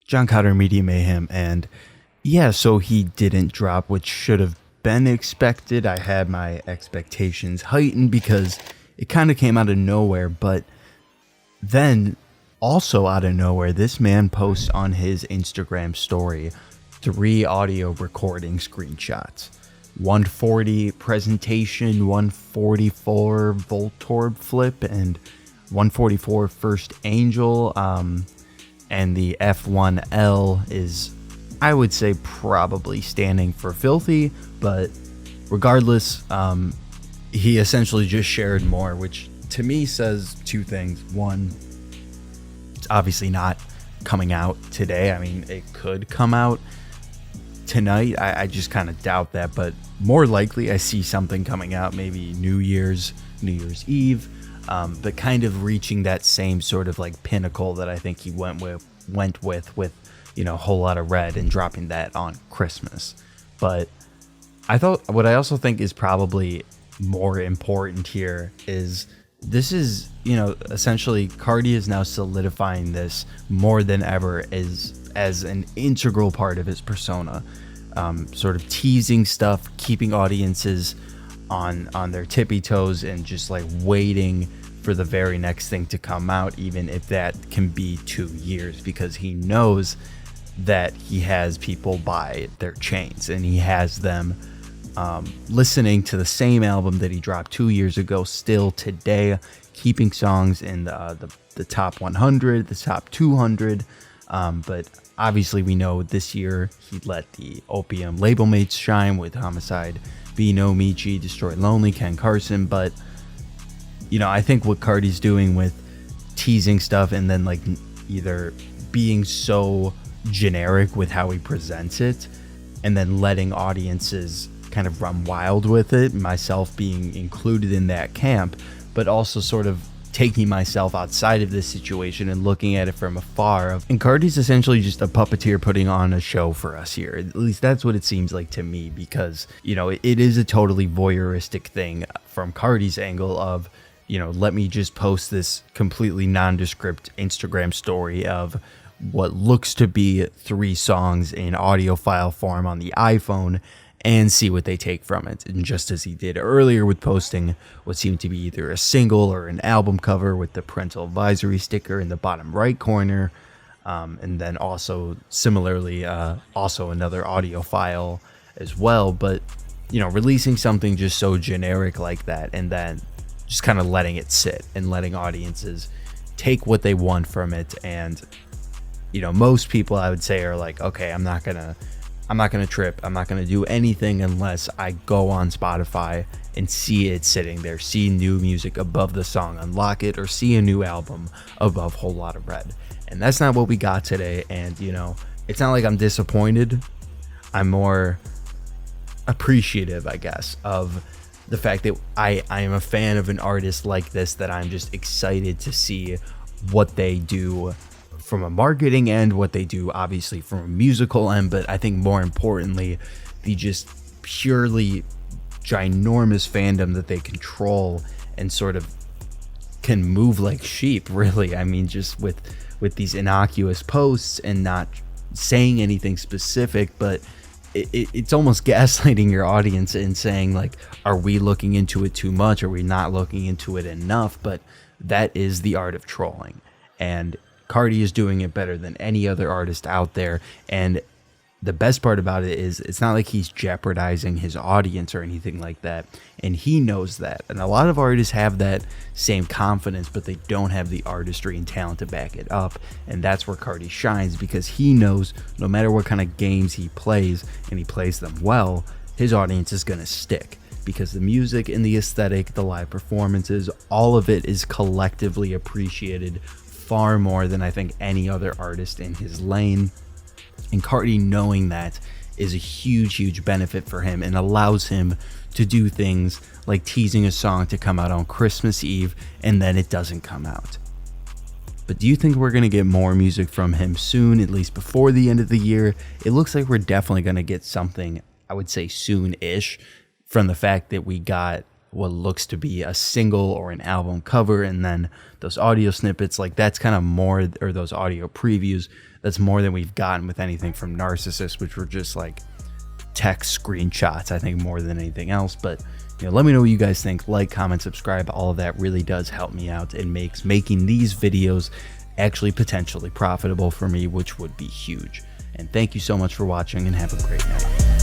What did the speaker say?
John Cotter Media Mayhem, and yeah, so he didn't drop, which should have been expected. I had my expectations heightened because it kind of came out of nowhere, but then also out of nowhere, this man posts on his Instagram story 3 audio recording screenshots. 140 presentation, 144 Voltorb flip, and 144 FirstAngel, and the F1L is, I would say, probably standing for filthy, but regardless, he essentially just shared more, which to me says 2 things. One, it's obviously not coming out today. I mean, it could come out tonight. I just kind of doubt that, but more likely I see something coming out maybe New Year's Eve, but kind of reaching that same sort of like pinnacle that I think he went with, you know, Whole Lotta Red and dropping that on Christmas. But what I also think is probably more important here is this is, you know, essentially Carti is now solidifying this more than ever as an integral part of his persona, sort of teasing stuff, keeping audiences on their tippy toes and just like waiting for the very next thing to come out, even if that can be 2 years, because he knows that he has people buy their chains and he has them listening to the same album that he dropped 2 years ago still today, keeping songs in the top 100, the top 200, but obviously we know this year he let the Opium label mates shine with Homicide, Be No Michi, Destroy Lonely, Ken Carson. But you know, I think what Carti's doing with teasing stuff and then like either being so generic with how he presents it and then letting audiences kind of run wild with it, myself being included in that camp, but also sort of taking myself outside of this situation and looking at it from afar. And Carti's essentially just a puppeteer putting on a show for us here. At least that's what it seems like to me, because, you know, it is a totally voyeuristic thing from Carti's angle of, you know, let me just post this completely nondescript Instagram story of what looks to be 3 songs in audio file form on the iPhone and see what they take from it. And just as he did earlier with posting what seemed to be either a single or an album cover with the parental advisory sticker in the bottom right corner, and then also similarly also another audio file as well, but you know, releasing something just so generic like that and then just kind of letting it sit and letting audiences take what they want from it. And you know, most people I would say are like, okay, I'm not gonna trip, I'm not gonna do anything unless I go on Spotify and see it sitting there, see new music above the song Unlock It, or see a new album above Whole Lotta Red. And that's not what we got today. And you know, it's not like I'm disappointed, I'm more appreciative, I guess, of the fact that I am a fan of an artist like this, that I'm just excited to see what they do from a marketing end, what they do obviously from a musical end, but I think more importantly, the just purely ginormous fandom that they control and sort of can move like sheep, really. I mean, just with these innocuous posts and not saying anything specific, but it's almost gaslighting your audience and saying like, are we looking into it too much? Are we not looking into it enough? But that is the art of trolling, and Carti is doing it better than any other artist out there. And the best part about it is it's not like he's jeopardizing his audience or anything like that, and he knows that. And a lot of artists have that same confidence, but they don't have the artistry and talent to back it up. And that's where Carti shines, because he knows no matter what kind of games he plays, and he plays them well, his audience is going to stick, because the music and the aesthetic, the live performances, all of it is collectively appreciated far more than I think any other artist in his lane. And Carti knowing that is a huge benefit for him, and allows him to do things like teasing a song to come out on Christmas Eve and then it doesn't come out. But do you think we're going to get more music from him soon, at least before the end of the year? It looks like we're definitely going to get something, I would say soon-ish, from the fact that we got what looks to be a single or an album cover, and then those audio snippets, like that's kind of more, or those audio previews, that's more than we've gotten with anything from Narcissist, which were just like text screenshots, I think, more than anything else. But let me know what you guys think. Like, comment, subscribe, all of that really does help me out. It makes making these videos actually potentially profitable for me, which would be huge. And thank you so much for watching, and have a great night.